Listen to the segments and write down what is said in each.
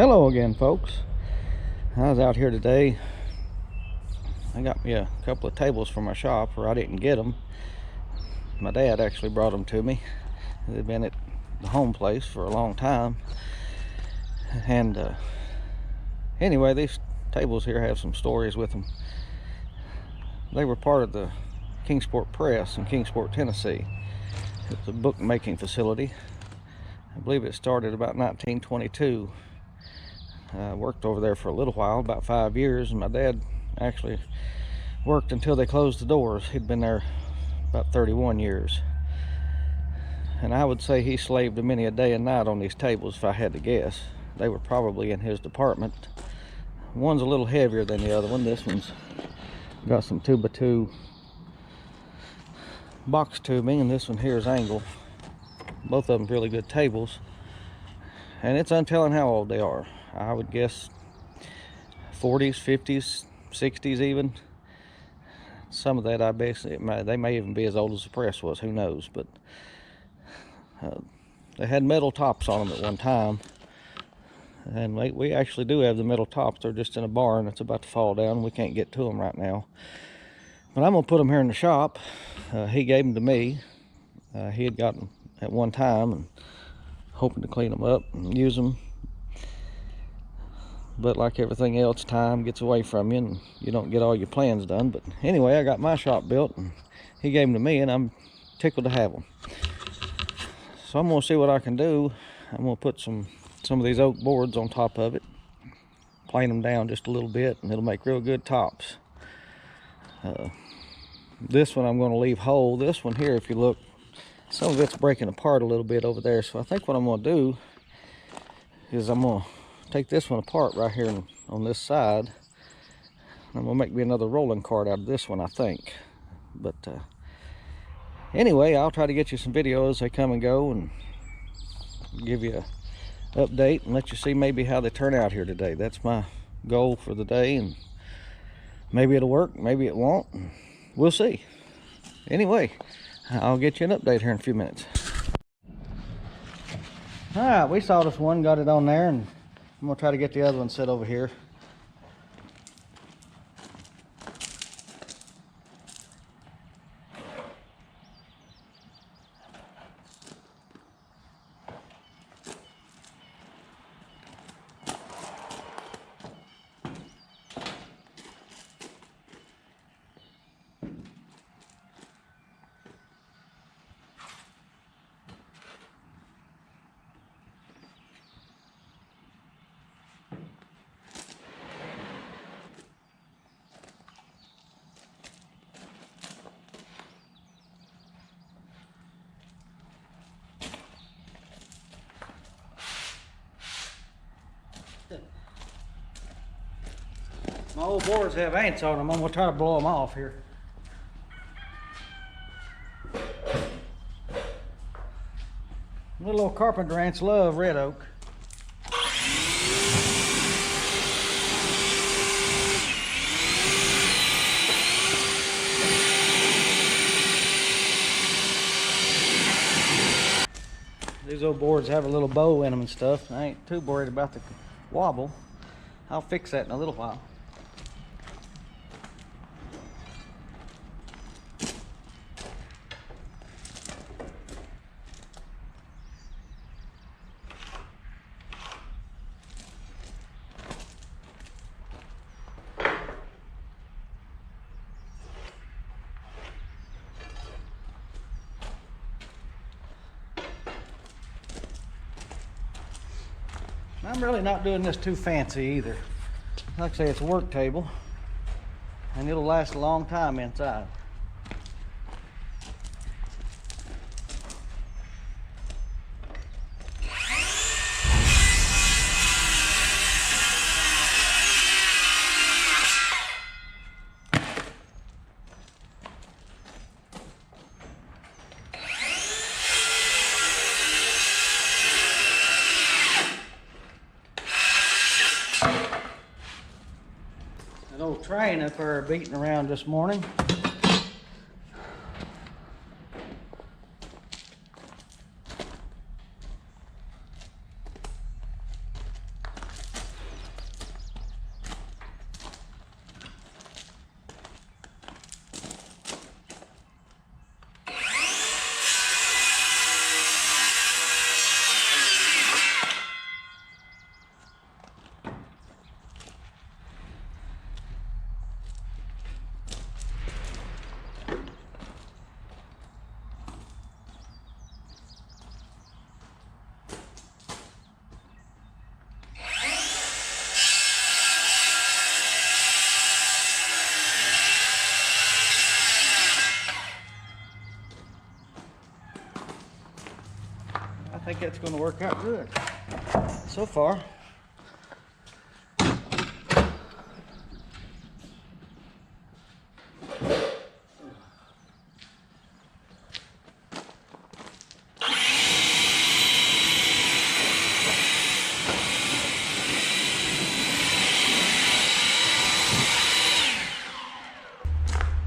Hello again, folks. I was out here today. I got me a couple of tables for my shop, or I didn't get them. My dad actually brought them to me. They've been at the home place for a long time. And anyway, these tables here have some stories with them. They were part of the Kingsport Press in Kingsport, Tennessee. It's a bookmaking facility. I believe it started about 1922. I worked over there for a little while, about 5 years, and my dad actually worked until they closed the doors. He'd been there about 31 years. And I would say he slaved many a day and night on these tables, if I had to guess. They were probably in his department. One's a little heavier than the other one. This one's got some 2x2 box tubing, and this one here is angle. Both of them really good tables. And it's untelling how old they are. I would guess 40s, 50s, 60s even. Some of that I basically, they may even be as old as the press was, who knows. But they had metal tops on them at one time. And we actually do have the metal tops. They're just in a barn that's about to fall down. We can't get to them right now. But I'm going to put them here in the shop. He gave them to me. He had got them at one time and hoping to clean them up and use them. But like everything else, time gets away from you and you don't get all your plans done. But anyway, I got my shop built and he gave them to me, and I'm tickled to have them. So I'm going to see what I can do. I'm going to put some of these oak boards on top of it, plane them down just a little bit, and it'll make real good tops. This one I'm going to leave whole. This one here, if you look, some of it's breaking apart a little bit over there. So I think what I'm going to do is I'm going to take this one apart right here on this side. I'm going to make me another rolling cart out of this one, I think. But anyway, I'll try to get you some videos. They come and go, and give you an update and let you see maybe how they turn out here today. That's my goal for the day, and maybe it'll work, maybe it won't. We'll see. Anyway, I'll get you an update here in a few minutes. All right, we saw this one, got it on there, and I'm gonna try to get the other one set over here. My old boards have ants on them. I'm gonna try to blow them off here. Little old carpenter ants love red oak. These old boards have a little bow in them and stuff. I ain't too worried about the wobble. I'll fix that in a little while. I'm really not doing this too fancy either. Like I say, it's a work table, and it'll last a long time inside. That old train up there beating around this morning. think that's going to work out good so far.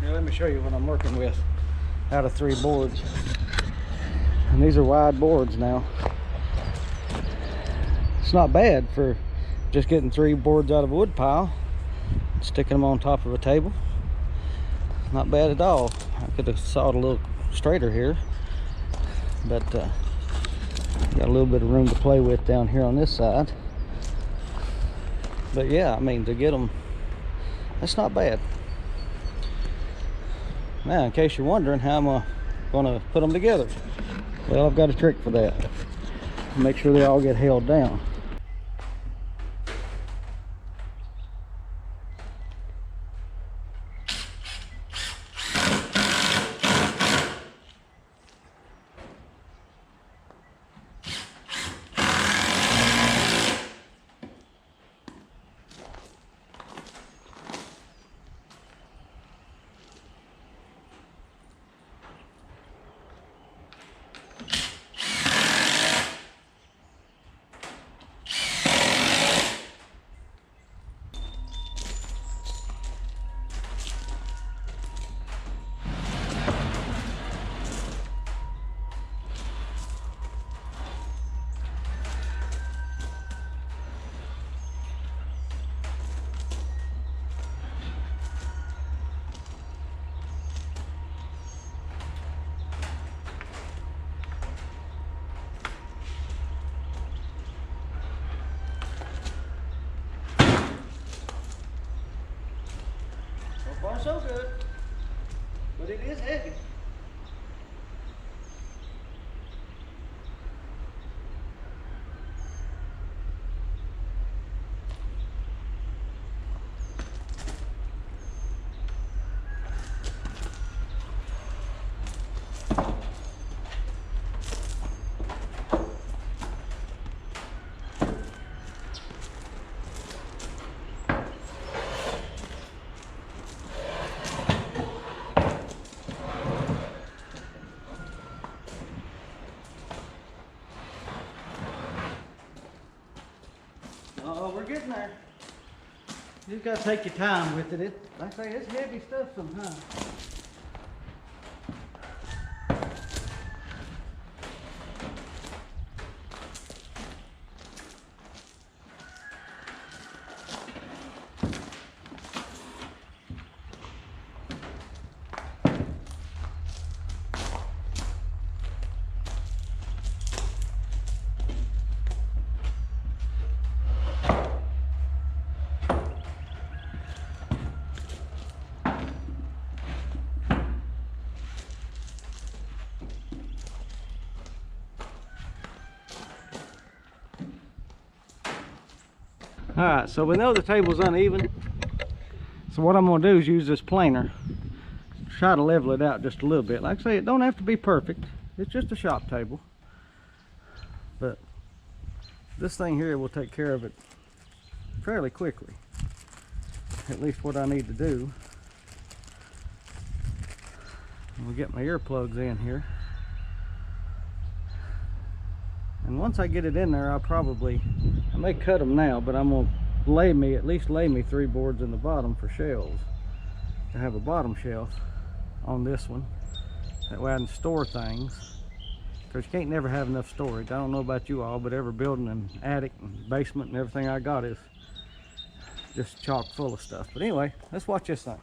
Let me show you what I'm working with out of 3 boards. And these are wide boards now. It's not bad for just getting 3 boards out of a wood pile, sticking them on top of a table. Not bad at all. I could have sawed a little straighter here, but got a little bit of room to play with down here on this side. But yeah, I mean, to get them, that's not bad. Now, in case you're wondering how am I going to put them together, well, I've got a trick for that. Make sure they all get held down. So far, so good, but it is heavy. Oh, we're getting there. You just got to take your time with it. Like I say, it's heavy stuff sometimes. All right, so we know the table's uneven. So what I'm gonna do is use this planer, try to level it out just a little bit. Like I say, it don't have to be perfect. It's just a shop table. But this thing here will take care of it fairly quickly. At least what I need to do. We'll get my earplugs in here. And once I get it in there, I may cut them now, but I'm gonna at least lay me 3 boards in the bottom for shelves. To have a bottom shelf on this one. That way I can store things. Because you can't never have enough storage. I don't know about you all, but every building and attic and basement and everything I got is just chock full of stuff. But anyway, let's watch this thing.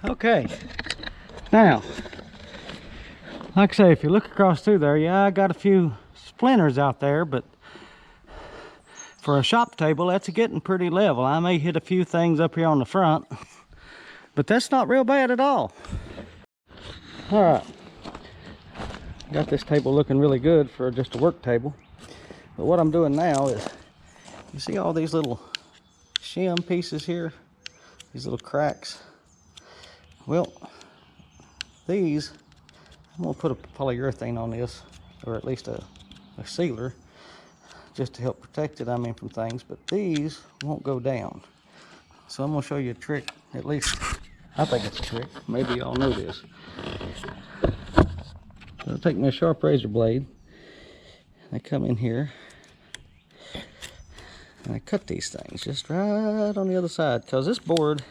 Okay, now, like I say, if you look across through there, yeah, I got a few splinters out there, but for a shop table, that's getting pretty level. I may hit a few things up here on the front, but that's not real bad at all. All right, got this table looking really good for just a work table. But what I'm doing now is, you see all these little shim pieces here? These little cracks? Well, these, I'm gonna put a polyurethane on this, or at least a sealer, just to help protect it, I mean, from things, but these won't go down. So I'm gonna show you a trick, at least I think it's a trick. Maybe y'all know this. I'll take me a sharp razor blade, I come in here, and I cut these things just right on the other side, because this board,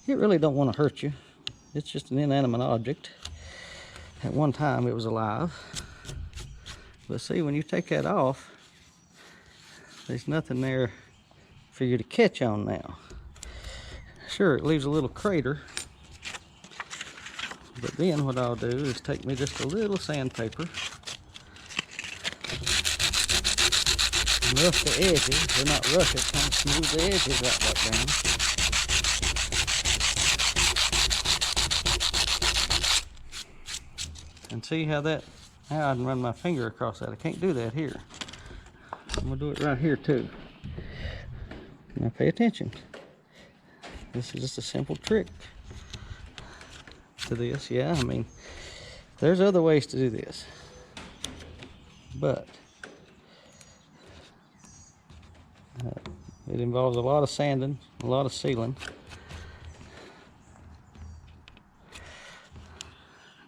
it really don't want to hurt you. It's just an inanimate object. At one time it was alive. But see, when you take that off, there's nothing there for you to catch on now. Sure, it leaves a little crater. But then what I'll do is take me just a little sandpaper, rough the edges, or not rough it, kind of smooth the edges right down. And see how that, now I can run my finger across that. I can't do that here. I'm gonna do it right here too. Now pay attention. This is just a simple trick to this. Yeah, I mean, there's other ways to do this, but it involves a lot of sanding, a lot of sealing.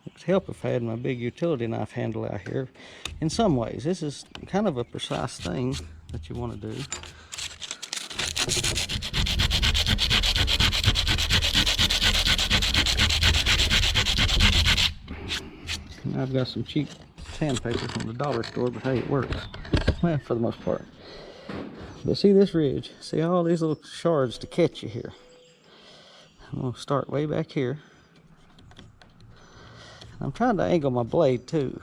It would help if I had my big utility knife handle out here. In some ways, this is kind of a precise thing that you want to do. And I've got some cheap sandpaper from the dollar store, but hey, it works. Well, for the most part. But see this ridge? See all these little shards to catch you here. I'm going to start way back here. I'm trying to angle my blade too.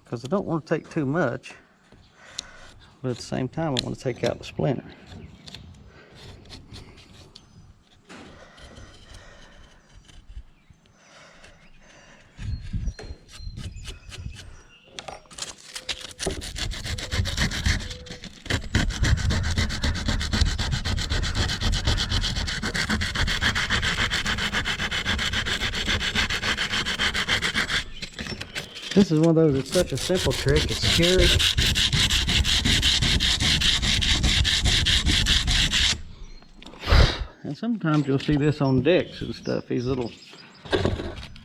Because I don't want to take too much, but at the same time I want to take out the splinter. This is one of those, it's such a simple trick, it's scary. And sometimes you'll see this on decks and stuff, these little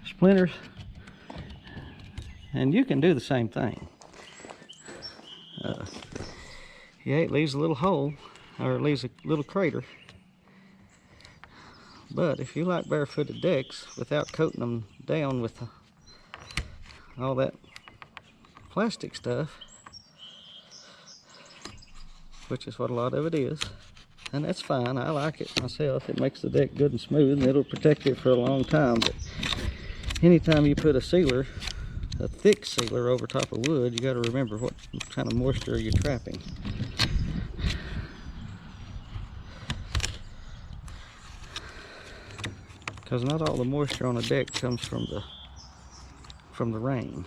splinters. And you can do the same thing. Yeah, it leaves a little hole, or it leaves a little crater. But if you like barefooted decks without coating them down with all that plastic stuff, which is what a lot of it is, and that's fine. I like it myself. It makes the deck good and smooth, and it'll protect it for a long time. But anytime you put a sealer, a thick sealer over top of wood, you got to remember what kind of moisture you're trapping. Because not all the moisture on a deck comes from the rain.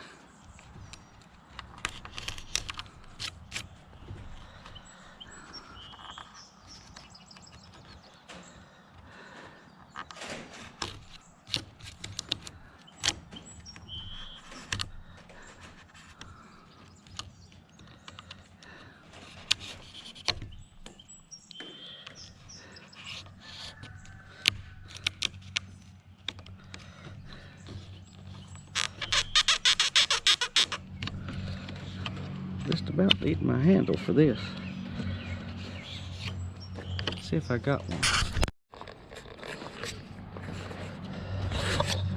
Just about need my handle for this. Let's see if I got one.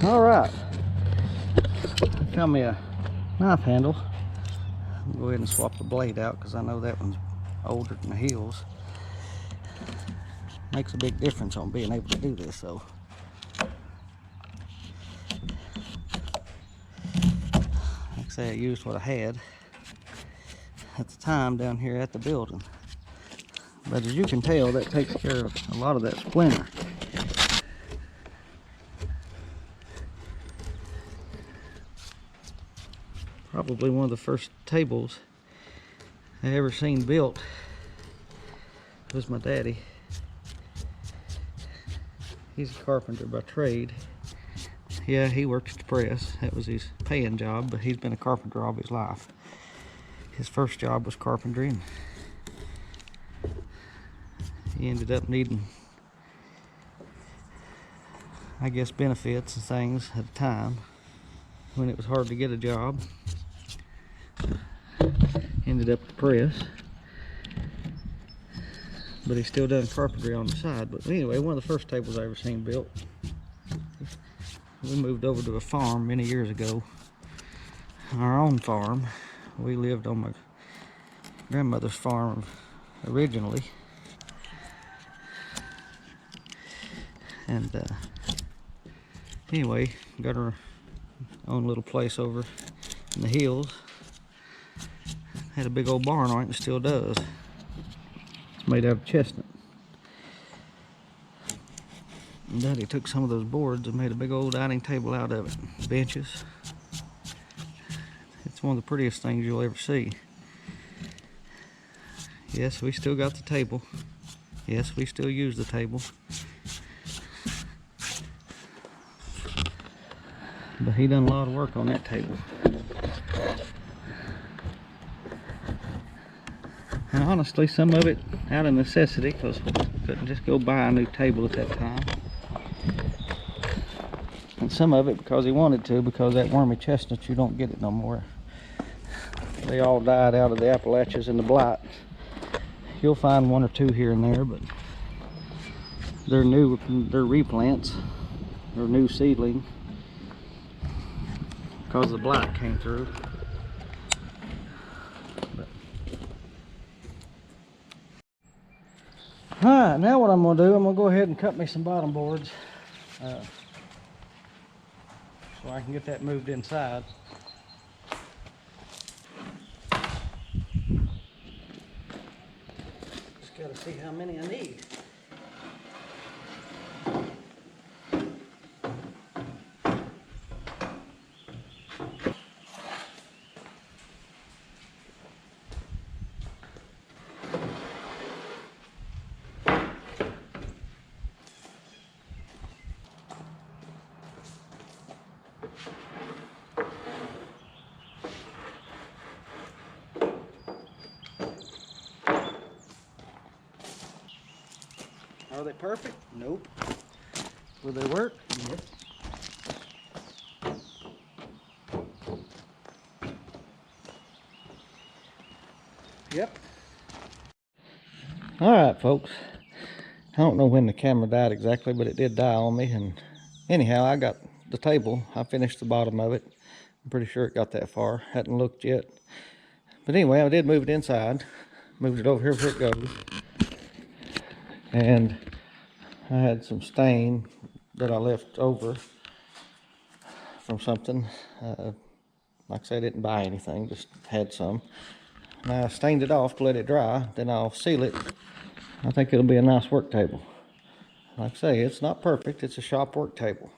All right, got me a knife handle. I'll go ahead and swap the blade out because I know that one's older than the heels. Makes a big difference on being able to do this, though. Like I say, I used what I had at the time down here at the building. But as you can tell, that takes care of a lot of that splinter. Probably one of the first tables I ever seen built was my daddy. He's a carpenter by trade. Yeah, he worked at the press. That was his paying job, but he's been a carpenter all his life. His first job was carpentry, and he ended up needing, I guess, benefits and things at a time when it was hard to get a job. Ended up at the press, but he still done carpentry on the side. But anyway, one of the first tables I ever seen built. We moved over to a farm many years ago, our own farm. We lived on my grandmother's farm originally, and anyway, got our own little place over in the hills. Had a big old barn on it and still does. It's made out of chestnut. And Daddy took some of those boards and made a big old dining table out of it. Benches. It's one of the prettiest things you'll ever see. Yes, we still got the table. Yes, we still use the table. But he done a lot of work on that table. And honestly, some of it out of necessity, because we couldn't just go buy a new table at that time. And some of it because he wanted to, because that wormy chestnut, you don't get it no more. They all died out of the Appalachians and the blight. You'll find one or two here and there, but they're replants, or new seedling, because the blight came through. Alright, now what I'm going to do, I'm going to go ahead and cut me some bottom boards so I can get that moved inside. Just got to see how many I need. Are they perfect? Nope. Will they work? Yes. Yep. Alright, folks. I don't know when the camera died exactly, but it did die on me. And anyhow, I got the table. I finished the bottom of it. I'm pretty sure it got that far. Hadn't looked yet. But anyway, I did move it inside. Moved it over here where it goes. And I had some stain that I left over from something. Like I said, I didn't buy anything, just had some. And I stained it off to let it dry, then I'll seal it. I think it'll be a nice work table. Like I say, it's not perfect, it's a shop work table.